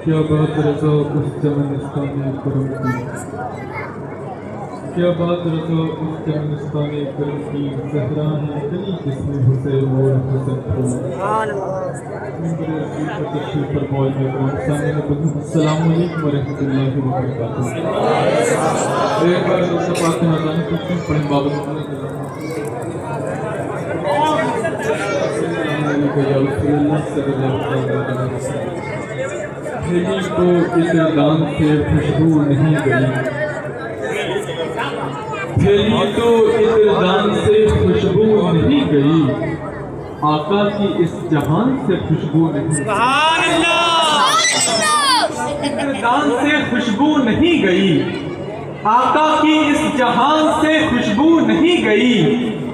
क्या बात रज़ा उस चमनिस्तान करम की, क्या बात रज़ा उस चमनिस्तान करम की, ज़हरा है कली जिसमें हुसैन और हसन फूल। अस्सलाम वालेकुम वरहमतुल्लाहि वबरकातुहू। एक बार दोस्तों पाक के नाज़ान की पढ़ें बाबत भेजी तो इस दान से खुशबू नहीं गई, भेजी तो इस दान से खुशबू नहीं गई, आका की इस जहान से खुशबू नहीं, इस दान से खुशबू नहीं गई, आका की इस जहान से खुशबू नहीं गई,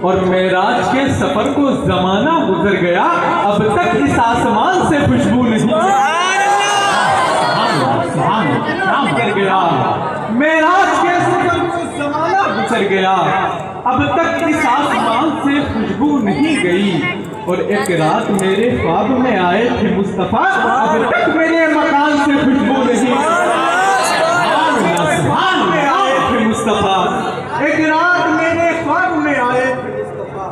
और मेराज के सफर को जमाना गुजर गया, अब तक इस आसमान से खुशबू नहीं गुजर गया, मेराज के सफर को जमाना गुजर गया, अब तक इस आसमान से खुशबू नहीं गई, और एक रात मेरे ख्वाब में आए थे मुस्तफा, अब तक मेरे मकान से खुशबू नहीं, में आए थे मुस्तफा, एक रात मेरे ख्वाब में आए थे मुस्तफा,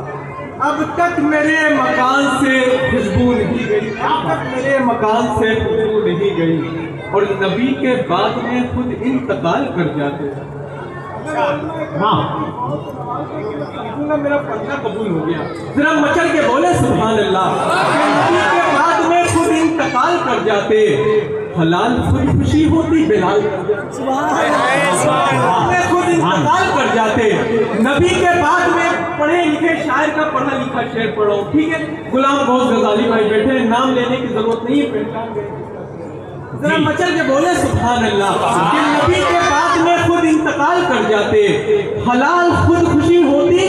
अब तक मेरे मकान से खुशबू नहीं गई, अब तक मेरे मकान से खुशबू नहीं गई, और नबी के बाद में खुद इंतकाल कर जाते हैं। मेरा पढ़ना कबूल हो गया, जरा मचल के बोले सुभान अल्लाह। नबी के बाद में खुद इंतकाल कर जाते, हलाल खुद खुशी होती बिलाल कर जाते, खुद इंतकाल कर जाते। नबी के बाद में पढ़े लिखे शायर का पढ़ा लिखा शेर पढ़ो, ठीक है। गुलाम गौस गजाली भाई बैठे, नाम लेने की जरूरत नहीं है, पहचान गए। जरा मचल के बोले सुभान अल्लाह। कि नबी के बाद में खुद इंतकाल कर जाते, हलाल खुद खुशी होती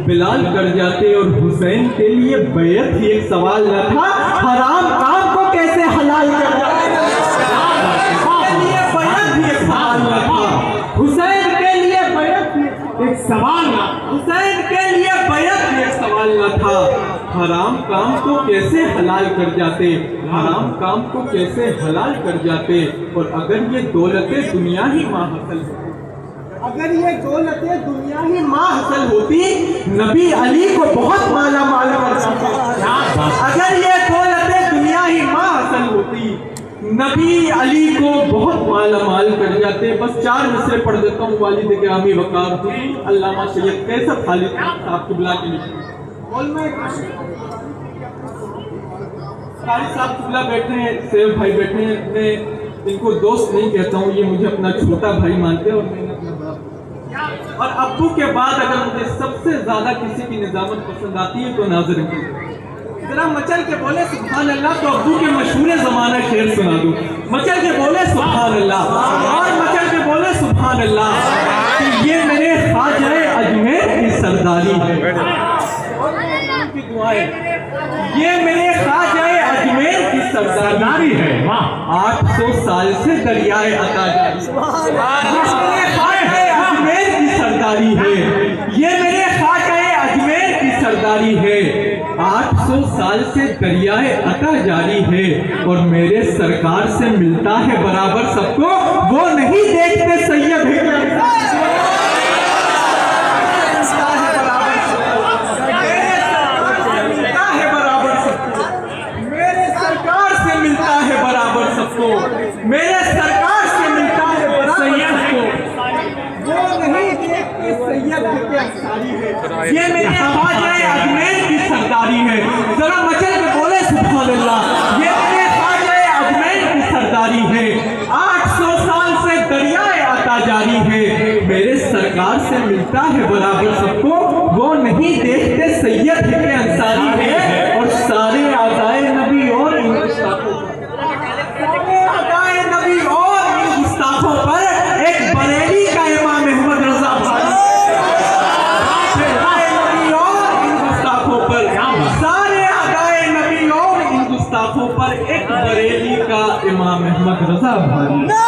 बिलाल कर जाते, और हुसैन के लिए बैत ही एक सवाल न था, हराम काम को कैसे हलाल कर जाते, हुसैन के लिए बैत एक सवाल न, हुसैन के लिए बैत एक सवाल न था, हराम काम को कैसे हलाल कर जाते, हराम काम को कैसे हलाल कर जाते। और अगर ये दौलतें दुनिया ही माँ हासिल होती, अगर ये दौलतें दुनिया ही माँ हासिल होती, नबी अली को बहुत माला माल कर जाते, अगर ये दौलतें दुनिया ही माँ हासिल होती, नबी अली को बहुत माला माल कर जाते। बस 4 मिसरे पढ़ देता हूँ वालिद गिरामी वकार अल्लामा सैयद कैसर खालिद साहब किबला के लिए। कारी साहब किबला बैठे हैं, सेव भाई बैठे हैं, मैं इनको दोस्त नहीं कहता हूँ, ये मुझे अपना छोटा भाई मानते हैं, और मैंने अपना बड़ा। और अब्बू के बाद अगर मुझे सबसे ज्यादा किसी की निजामत पसंद आती है तो नाज़िर की। जरा मचल के बोले सुभान अल्लाह, तो अब्बू के मशहूर ज़माना शेर सुना दूं। मचल के बोले सुभान अल्लाह, और मचल के बोले सुभान अल्लाह, कि ये मेरे ख्वाजा अजमेर की सरदारी है, की दुआएं, ये मेरे ख्वाजा अजमेर की सरदारी है, 800 साल से दरियाए अता जारी, अजमेर की सरदारी है, ये मेरे ख्वाजा अजमेर की सरदारी है, 800 साल से दरियाए अता जारी है, और मेरे सरकार से मिलता है बराबर सबको, वो नहीं देखते सैयद है, मेरे सरकार से मिलता है सैयद को, वो नहीं देखते सैयद के अंसारी है, ये मेरे ख्वाजा अजमेर की सरदारी है। जरा मचल के बोले सुभान अल्लाह, ये मेरे ख्वाजा अजमेर की सरदारी है, 800 साल से दरियाए आता जारी है, मेरे सरकार से मिलता है बराबर सबको, वो नहीं देखते सैयद के अंसारी है। और सारे आदाए नबी और इन गुस्ताखों पर एक बरेली का इमाम अहमद रजा भाई, पर सारे आदाए नबी और इन गुस्ताखों पर एक बरेली का इमाम अहमद रजा भाई।